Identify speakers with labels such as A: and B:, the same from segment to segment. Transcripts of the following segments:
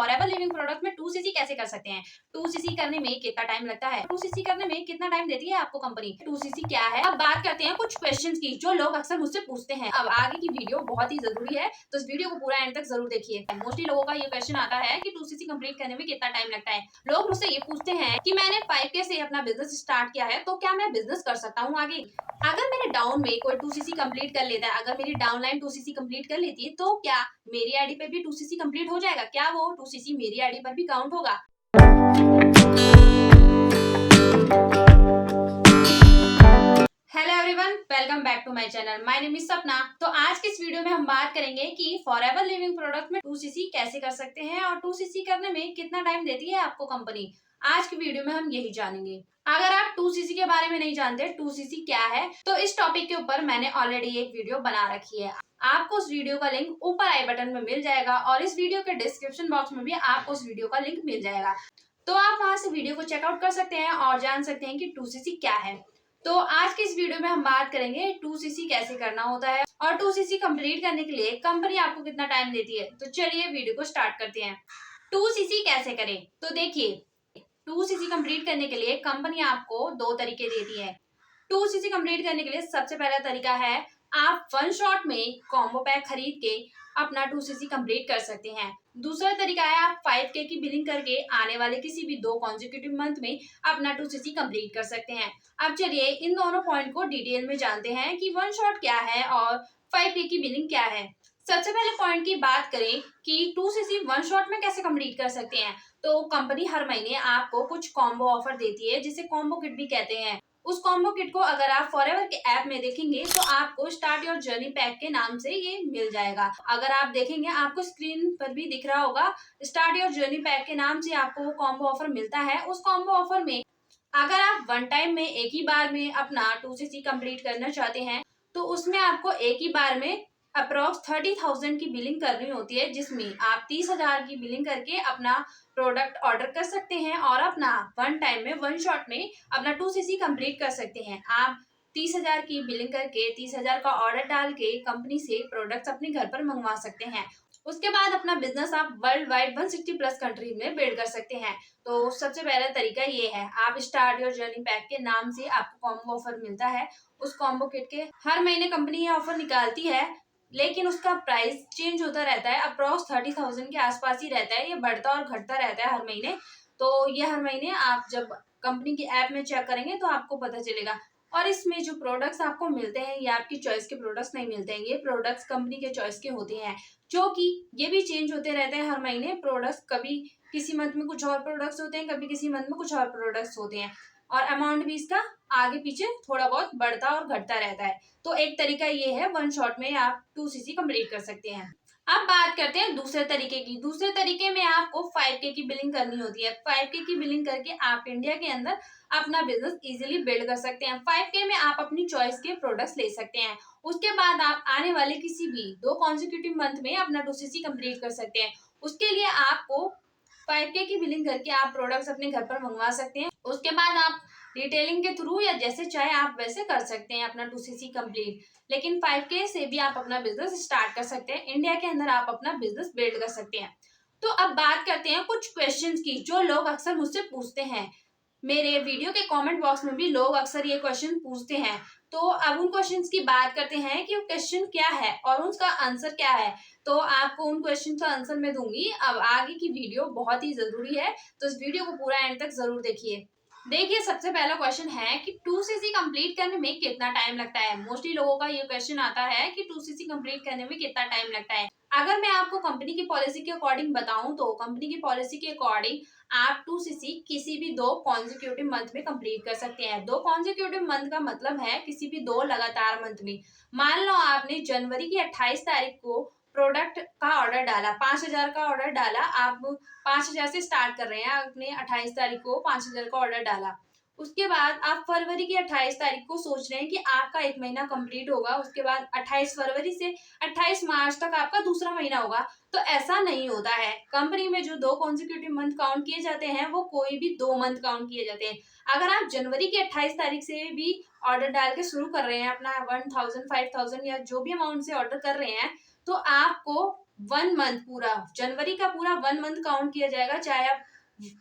A: Forever living product में 2cc कैसे कर सकते हैं, 2cc करने में कितना टाइम लगता है, 2cc करने में कितना टाइम देती है आपको कंपनी, 2cc क्या है। अब बात करते हैं कुछ क्वेश्चंस की जो लोग अक्सर मुझसे पूछते हैं। अब आगे की वीडियो बहुत ही जरूरी है, तो इस वीडियो को पूरा एंड तक जरूर देखिए। मोस्टली लोगों का ये क्वेश्चन आता है कि 2cc कंप्लीट करने में कितना टाइम लगता है। लोग मुझसे ये पूछते हैं कि मैंने 5K से अपना बिजनेस स्टार्ट किया है, तो क्या मैं बिजनेस कर सकता हूँ आगे। अगर मेरे डाउन में कोई 2cc कंप्लीट कर लेता है, अगर मेरी डाउनलाइन 2cc कंप्लीट कर लेती है, तो क्या मेरी आईडी पे भी 2cc कंप्लीट हो जाएगा, क्या वो 2cc मेरी आईडी पर भी काउंट होगा। Hello everyone, welcome back to my channel. My name is Sapna. तो आज के इस वीडियो में हम बात करेंगे कि फॉरएवर लिविंग प्रोडक्ट में 2cc कैसे कर सकते हैं और 2cc करने में कितना टाइम देती है आपको कंपनी। आज की वीडियो में हम यही जानेंगे। अगर आप 2cc के बारे में नहीं जानते 2cc क्या है, तो इस टॉपिक के ऊपर मैंने ऑलरेडी एक वीडियो बना रखी है। आपको उस वीडियो का लिंक ऊपर आई बटन में मिल जाएगा और इस वीडियो के डिस्क्रिप्शन बॉक्स में भी आपको उस वीडियो का लिंक मिल जाएगा, तो आप वहां से वीडियो को चेकआउट कर सकते हैं और जान सकते हैं कि 2cc क्या है। तो आज की इस वीडियो में हम बात करेंगे 2cc कैसे करना होता है और 2cc कंप्लीट करने के लिए कंपनी आपको कितना टाइम देती है। तो चलिए वीडियो को स्टार्ट करते हैं। 2cc कैसे करें, तो देखिए 2cc कंप्लीट करने के लिए कंपनी आपको दो तरीके देती है। 2cc कंप्लीट करने के लिए सबसे पहला तरीका है, आप वन शॉट में कॉम्बो पैक खरीद के अपना 2cc कंप्लीट कर सकते हैं। दूसरा तरीका है, आप 5K की बिलिंग करके आने वाले किसी भी 2 कॉन्जिक्यूटिव मंथ में अपना 2cc कंप्लीट कर सकते हैं। अब चलिए इन दोनों पॉइंट को डिटेल में जानते हैं कि वन शॉट क्या है और 5K की बिलिंग क्या है। सबसे पहले पॉइंट की बात करें कि 2cc वन शॉट में कैसे कंप्लीट कर सकते हैं, तो कंपनी हर महीने आपको कुछ कॉम्बो ऑफर देती है जिसे कॉम्बो किट भी कहते हैं। उस कॉम्बो किट को अगर आप फॉरएवर के ऐप में देखेंगे तो आपको स्टार्ट योर जर्नी पैक के नाम से ये मिल जाएगा। अगर आप देखेंगे आपको स्क्रीन पर भी दिख रहा होगा, स्टार्ट योर जर्नी पैक के नाम से आपको वो कॉम्बो ऑफर मिलता है। उस कॉम्बो ऑफर में अगर आप वन टाइम में एक ही बार में अपना 2cc कंप्लीट करना चाहते हैं, तो उसमें आपको एक ही बार में अप्रोक्स 30,000 की बिलिंग करनी होती है, जिसमें आप 30,000 की बिलिंग करके अपना प्रोडक्ट ऑर्डर कर सकते हैं और अपना वन टाइम में वन शॉट में अपना 2cc कंप्लीट कर सकते हैं। आप 30,000 की बिलिंग करके 30,000 का ऑर्डर डाल के कंपनी से प्रोडक्ट्स अपने घर पर मंगवा सकते हैं। उसके बाद अपना बिजनेस आप वर्ल्ड वाइड 160 प्लस कंट्रीज में बिल्ड कर सकते हैं। तो सबसे पहला तरीका ये है, आप स्टार्ट योर जर्नी पैक के नाम से आपको कॉम्बो ऑफर मिलता है। उस कॉम्बो किट के हर महीने कंपनी ये ऑफर निकालती है, लेकिन उसका प्राइस चेंज होता रहता है, अप्रोक्स 30,000 के आसपास ही रहता है। ये बढ़ता और घटता रहता है हर महीने। तो ये हर महीने आप जब कंपनी की ऐप में चेक करेंगे तो आपको पता चलेगा। और इसमें जो प्रोडक्ट्स आपको मिलते हैं ये आपकी चॉइस के प्रोडक्ट्स नहीं मिलते हैं, ये प्रोडक्ट्स कंपनी के चॉइस के होते हैं, जो कि ये भी चेंज होते रहते हैं हर महीने। प्रोडक्ट्स कभी किसी मंथ में कुछ और प्रोडक्ट्स होते हैं, कभी किसी मंथ में कुछ और प्रोडक्ट्स होते हैं, और अमाउंट भी इसका आगे पीछे थोड़ा बहुत बढ़ता और घटता रहता है। तो एक तरीका ये है, वन शॉट में आप 2cc कंप्लीट कर सकते हैं। अब बात करते हैं दूसरे तरीके की। दूसरे तरीके में आपको 5K की बिलिंग करनी होती है। 5K की बिलिंग करके आप इंडिया के अंदर अपना बिजनेस इजीली बिल्ड कर सकते हैं। 5K में आप अपनी चॉइस के प्रोडक्ट्स ले सकते हैं। उसके बाद आप आने वाले किसी भी 2 कॉन्जिक्यूटिव मंथ में अपना 2cc कंप्लीट कर सकते हैं। उसके लिए आपको 5K की बिलिंग करके आप प्रोडक्ट्स अपने घर पर मंगवा सकते हैं। उसके बाद आप रिटेलिंग के थ्रू या जैसे चाहे आप वैसे कर सकते हैं अपना 2cc कंप्लीट। लेकिन 5K से भी आप अपना बिजनेस स्टार्ट कर सकते हैं, इंडिया के अंदर आप अपना बिजनेस बिल्ड कर सकते हैं। तो अब बात करते हैं कुछ क्वेश्चंस की जो लोग अक्सर मुझसे पूछते हैं। मेरे वीडियो के कमेंट बॉक्स में भी लोग अक्सर ये क्वेश्चन पूछते हैं। तो अब उन क्वेश्चंस की बात करते हैं कि वो क्वेश्चन क्या है और उसका आंसर क्या है। तो आपको उन क्वेश्चन का आंसर मैं दूंगी। अब आगे की वीडियो बहुत ही जरूरी है, तो इस वीडियो को पूरा एंड तक जरूर देखिए। देखिए सबसे पहला क्वेश्चन है कि 2cc कंप्लीट करने में कितना टाइम लगता है। मोस्टली लोगों का ये क्वेश्चन आता है कि 2cc कंप्लीट करने में कितना टाइम लगता है। अगर मैं आपको कंपनी की पॉलिसी के अकॉर्डिंग बताऊं, तो कंपनी की पॉलिसी के अकॉर्डिंग आप 2cc किसी भी 2 कॉन्जिक्यूटिव मंथ में कंप्लीट कर सकते हैं। 2 कॉन्जिक्यूटिव मंथ का मतलब है किसी भी 2 लगातार मंथ में। मान लो आपने जनवरी की 28 तारीख को प्रोडक्ट का ऑर्डर डाला, 5,000 का ऑर्डर डाला, आप 5,000 से स्टार्ट कर रहे हैं, आपने 28 तारीख को 5,000 का ऑर्डर डाला। उसके बाद आप फरवरी की 28 तारीख को सोच रहे हैं कि आपका 1 महीना कंप्लीट होगा। उसके बाद 28 फरवरी से 28 मार्च तक आपका दूसरा महीना होगा। तो ऐसा नहीं होता है। कंपनी में जो 2 कॉन्जिक्यूटिव मंथ काउंट किए जाते हैं वो कोई भी 2 मंथ काउंट किए जाते हैं। अगर आप जनवरी की 28 तारीख से भी ऑर्डर डाल के शुरू कर रहे हैं अपना 1,000 5,000 या जो भी अमाउंट से ऑर्डर कर रहे हैं, तो आपको वन मंथ पूरा, जनवरी का पूरा वन मंथ काउंट किया जाएगा, चाहे आप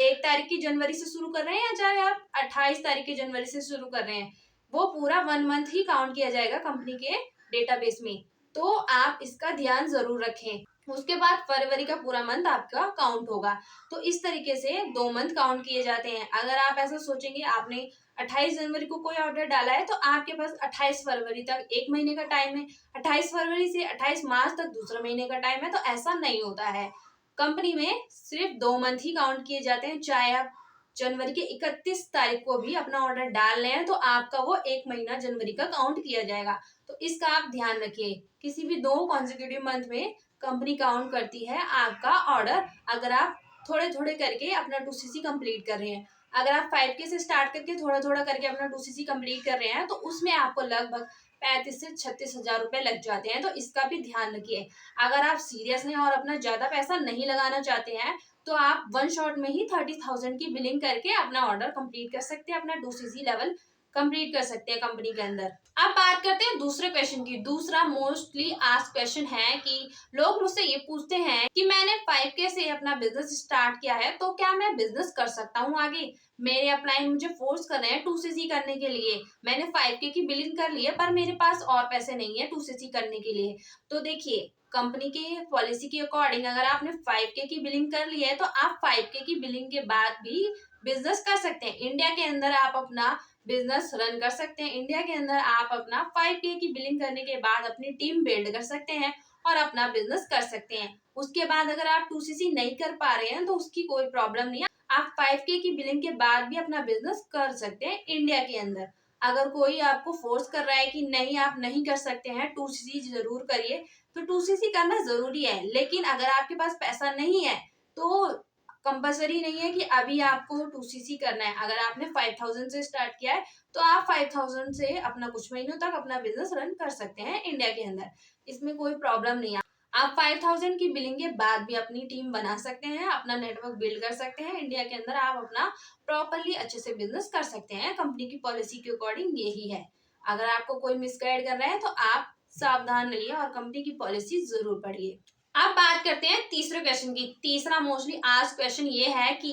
A: 1 तारीख की जनवरी से शुरू कर रहे हैं या चाहे आप 28 तारीख की जनवरी से शुरू कर रहे हैं, वो पूरा वन मंथ ही काउंट किया जाएगा कंपनी के डेटाबेस में। तो आप इसका ध्यान जरूर रखें। उसके बाद फरवरी का पूरा मंथ आपका काउंट होगा। तो इस तरीके से 2 मंथ काउंट किए जाते हैं। अगर आप ऐसा सोचेंगे, आपने 28 जनवरी को कोई ऑर्डर डाला है तो आपके पास 28 फरवरी तक 1 महीने का टाइम है, 28 फरवरी से 28 मार्च तक दूसरा महीने का टाइम है। तो ऐसा नहीं होता है। कंपनी में सिर्फ 2 मंथ ही काउंट किए जाते हैं। चाहे आप जनवरी के 31 तारीख को भी अपना ऑर्डर डाल रहे हैं तो आपका वो 1 महीना जनवरी का काउंट किया जाएगा। तो इसका आप ध्यान रखिए। किसी भी 2 कॉन्सेक्यूटिव मंथ में कंपनी काउंट करती है आपका ऑर्डर, अगर आप थोड़े थोड़े करके अपना 2cc कंप्लीट कर रहे हैं। अगर आप 5K से स्टार्ट करके थोड़ा थोड़ा करके अपना 2cc कंप्लीट कर रहे हैं तो उसमें आपको लगभग 35 से 36 हजार रुपए लग जाते हैं। तो इसका भी ध्यान रखिए। अगर आप सीरियस हैं और अपना ज्यादा पैसा नहीं लगाना चाहते हैं तो आप वन शॉट में ही 30,000 की बिलिंग करके अपना ऑर्डर कंप्लीट कर सकते हैं, अपना 2cc लेवल कंप्लीट कर सकते हैं कंपनी के अंदर। अब बात करते हैं दूसरे क्वेश्चन की। दूसरा मोस्टली आस्क्ड क्वेश्चन है कि लोग मुझसे ये पूछते हैं कि मैंने 5K से अपना बिजनेस स्टार्ट किया है तो क्या मैं बिजनेस कर सकता हूँ आगे? मेरे अपलाइन मुझे फोर्स कर रहे हैं 2cc करने के लिए। मैंने 5K की बिलिंग कर ली है पर मेरे पास और पैसे नहीं है 2cc करने के लिए। तो देखिए, कंपनी की पॉलिसी के अकॉर्डिंग अगर आपने 5K की बिलिंग कर ली है तो आप 5K की बिलिंग के बाद भी बिजनेस कर सकते हैं। इंडिया के अंदर आप अपना बिजनेस रन कर सकते हैं। इंडिया के अंदर आप अपना 5K की बिलिंग करने के बाद अपनी टीम बिल्ड कर सकते हैं और अपना बिजनेस कर सकते हैं। उसके बाद अगर आप 2cc नहीं कर पा रहे हैं तो उसकी कोई प्रॉब्लम नहीं है। आप 5K की बिलिंग के बाद भी अपना बिजनेस कर सकते हैं इंडिया के अंदर। अगर कोई आपको फोर्स कर रहा है कि नहीं आप नहीं कर सकते हैं, 2cc जरूर करिए, तो 2cc करना जरूरी है। लेकिन अगर आपके पास पैसा नहीं है तो कंपलसरी नहीं है कि अभी आपको 2cc करना है। अगर आपने 5,000 से स्टार्ट किया है तो आप 5,000 से अपना कुछ महीनों तक अपना बिजनेस रन कर सकते हैं इंडिया के अंदर। इसमें कोई प्रॉब्लम नहीं है। आप 5,000 की बिलिंग के बाद भी अपनी टीम बना सकते हैं, अपना नेटवर्क बिल्ड कर सकते हैं। इंडिया के अंदर आप अपना प्रॉपरली अच्छे से बिजनेस कर सकते हैं। कंपनी की पॉलिसी के अकॉर्डिंग यही है। अगर आपको कोई मिसगाइड कर रहा है तो आप सावधान रहिए और कंपनी की पॉलिसी जरूर पढ़िए। अब बात करते हैं तीसरे क्वेश्चन की। तीसरा मोस्टली आज क्वेश्चन ये है कि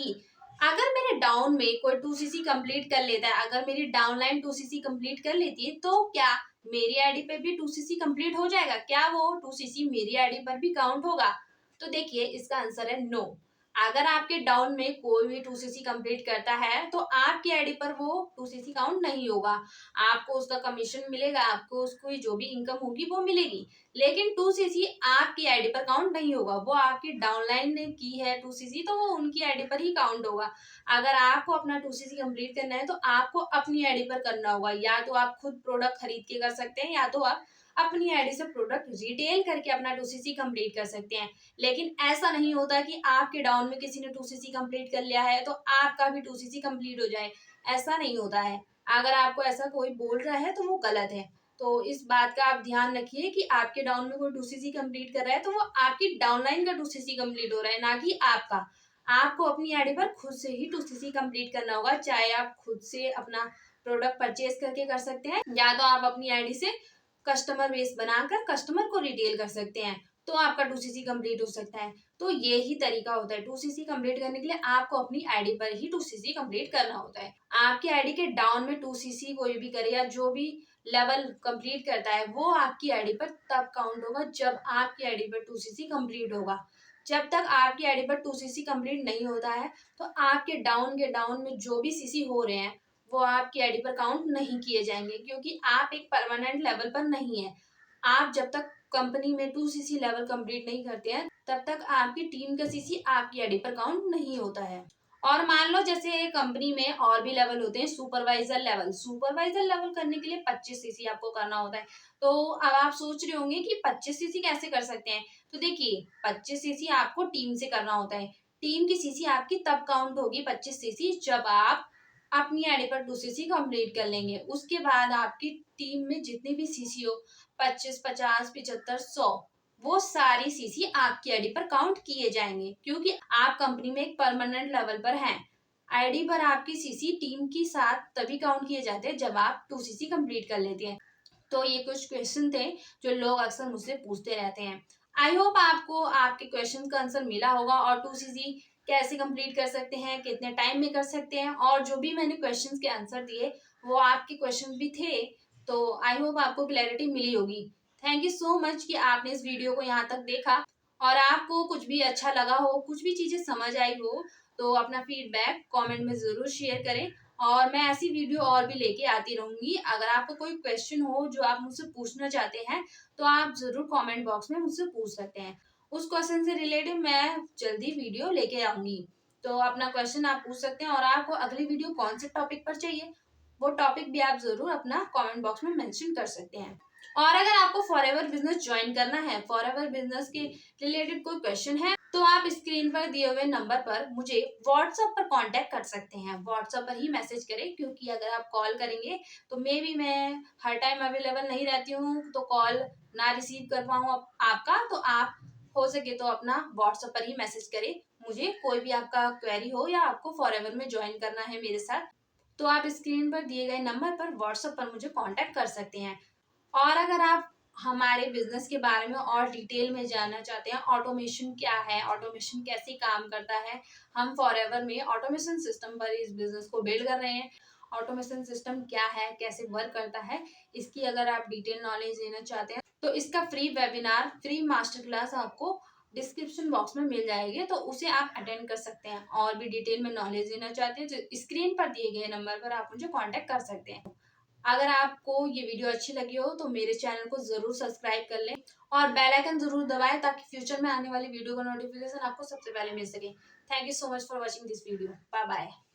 A: अगर मेरे डाउन में कोई 2cc कंप्लीट कर लेता है, अगर मेरी डाउनलाइन 2cc कंप्लीट कर लेती है तो क्या मेरी आईडी पे भी 2cc कंप्लीट हो जाएगा? क्या वो 2cc मेरी आईडी पर भी काउंट होगा? तो देखिए, इसका आंसर है नो। अगर आपके डाउन में कोई भी 2cc कंप्लीट करता है तो आपकी आईडी पर वो 2cc काउंट नहीं होगा। आपको उसका कमीशन मिलेगा, आपको उसको जो भी इनकम होगी वो मिलेगी, लेकिन 2cc आपकी आईडी पर काउंट नहीं होगा। वो आपकी डाउनलाइन ने की है 2cc तो वो उनकी आईडी पर ही काउंट होगा। अगर आपको अपना 2cc कंप्लीट करना है तो आपको अपनी आईडी पर करना होगा। या तो आप खुद प्रोडक्ट खरीद के कर सकते हैं या तो आप अपनी आईडी से प्रोडक्ट रिटेल करके अपना 2cc कंप्लीट कर सकते हैं। लेकिन ऐसा नहीं होता कि आपके डाउन में किसी ने 2cc कंप्लीट कर लिया है तो आपका भी 2cc कंप्लीट हो जाए। ऐसा नहीं होता है। अगर आपको ऐसा कोई बोल रहा है तो वो गलत है। तो इस बात का आप ध्यान रखिए कि आपके डाउन में कोई 2cc कंप्लीट कर रहा है तो वो आपकी डाउनलाइन का 2cc कंप्लीट हो रहा है, ना कि आपका। आपको अपनी आईडी पर खुद से ही 2cc कंप्लीट करना होगा। चाहे आप खुद से अपना प्रोडक्ट परचेज करके कर सकते हैं या तो आप अपनी आईडी से कस्टमर बेस बनाकर कस्टमर को रिटेल कर सकते हैं, तो आपका 2cc कंप्लीट हो सकता है। तो ये ही तरीका होता है 2cc कंप्लीट करने के लिए। आपको अपनी आईडी पर ही 2cc कंप्लीट करना होता है। आपकी आईडी के डाउन में 2cc कोई भी करे या जो भी लेवल कंप्लीट करता है वो आपकी आईडी पर तब काउंट होगा जब आपकी आईडी पर 2cc कंप्लीट होगा। जब तक आपकी आईडी पर 2cc कंप्लीट नहीं होता है तो आपके डाउन में जो भी सीसी हो रहे हैं वो आपकी आईडी पर काउंट नहीं किए जाएंगे, क्योंकि आप एक परमानेंट लेवल पर नहीं है। आप जब तक कंपनी में 2cc लेवल कंप्लीट नहीं करते हैं तब तक आपकी टीम का सीसी आपकी आईडी पर काउंट नहीं होता है। और मान लो जैसे कंपनी में और भी लेवल होते हैं, सुपरवाइजर लेवल। सुपरवाइजर लेवल करने के लिए 25cc आपको करना होता है। तो अब आप सोच रहे होंगे कि 25cc कैसे कर सकते हैं? तो देखिए, 25cc आपको टीम से करना होता है। टीम की सीसी आपकी तब काउंट होगी 25cc जब आप अपनी आईडी पर 2cc कंप्लीट कर लेंगे। उसके बाद आपकी टीम में जितनी भी सीसी हो, 25, 50, 75, 100, वो सारी सीसी आपकी आईडी पर काउंट किए जाएंगे, क्योंकि आप कंपनी में एक परमानेंट लेवल पर हैं। आईडी पर आपकी सीसी टीम के साथ तभी काउंट किए जाते हैं जब आप 2cc कंप्लीट कर लेते हैं। तो ये कुछ क्वेश्चन थे जो लोग अक्सर मुझसे पूछते रहते हैं। आई होप आपको आपके क्वेश्चन का आंसर मिला होगा और 2CC कैसे कंप्लीट कर सकते हैं, कितने टाइम में कर सकते हैं, और जो भी मैंने क्वेश्चंस के आंसर दिए वो आपके क्वेश्चंस भी थे, तो आई होप आपको क्लैरिटी मिली होगी। थैंक यू सो मच कि आपने इस वीडियो को यहाँ तक देखा, और आपको कुछ भी अच्छा लगा हो, कुछ भी चीजें समझ आई हो, तो अपना फीडबैक कमेंट में जरूर शेयर करें। और मैं ऐसी वीडियो और भी लेके आती रहूंगी। अगर आपको कोई क्वेश्चन हो जो आप मुझसे पूछना चाहते हैं, तो आप जरूर कमेंट बॉक्स में मुझसे पूछ सकते हैं। उस क्वेश्चन से रिलेटेड मैं जल्दी वीडियो लेके आऊंगी। तो अपना क्वेश्चन आप पूछ सकते हैं, और आपको अगली वीडियो कौन से टॉपिक पर चाहिए, वो टॉपिक भी आप जरूर अपना कमेंट बॉक्स में मेंशन कर सकते हैं। और अगर आपको फॉरएवर बिजनेस ज्वाइन करना है, फॉरएवर बिजनेस के रिलेटेड कोई क्वेश्चन है, तो आप स्क्रीन पर दिए हुए नंबर पर मुझे व्हाट्सएप पर कांटेक्ट कर सकते हैं। व्हाट्सएप पर ही मैसेज करें, क्योंकि अगर आप कॉल करेंगे तो मे बी मैं हर टाइम अवेलेबल नहीं रहती हूँ, तो कॉल ना रिसीव कर पाऊँ आपका। तो आप हो सके तो अपना व्हाट्सएप पर ही मैसेज करें मुझे, कोई भी आपका क्वेरी हो या आपको फॉरएवर में ज्वाइन करना है मेरे साथ, तो आप स्क्रीन पर दिए गए नंबर पर व्हाट्सएप पर मुझे कांटेक्ट कर सकते हैं। और अगर आप हमारे बिजनेस के बारे में और डिटेल में जानना चाहते हैं, ऑटोमेशन क्या है, ऑटोमेशन कैसे काम करता है, हम फॉरएवर में ऑटोमेशन सिस्टम पर इस बिजनेस को बिल्ड कर रहे हैं। ऑटोमेशन सिस्टम क्या है, कैसे वर्क करता है, इसकी अगर आप डिटेल नॉलेज लेना चाहते हैं, तो इसका free webinar, free master class आपको डिस्क्रिप्शन बॉक्स में मिल जाएगी, तो उसे आप अटेंड कर सकते हैं। और भी डिटेल में नॉलेज लेना चाहते हैं तो स्क्रीन पर दिए गए नंबर पर आप मुझे कांटेक्ट कर सकते हैं। अगर आपको ये वीडियो अच्छी लगी हो तो मेरे चैनल को जरूर सब्सक्राइब कर लें, और बेल आइकन जरूर दबाएं, ताकि फ्यूचर में आने वाली वीडियो का नोटिफिकेशन आपको सबसे पहले मिल सके। Thank you so much for watching this video. Bye bye.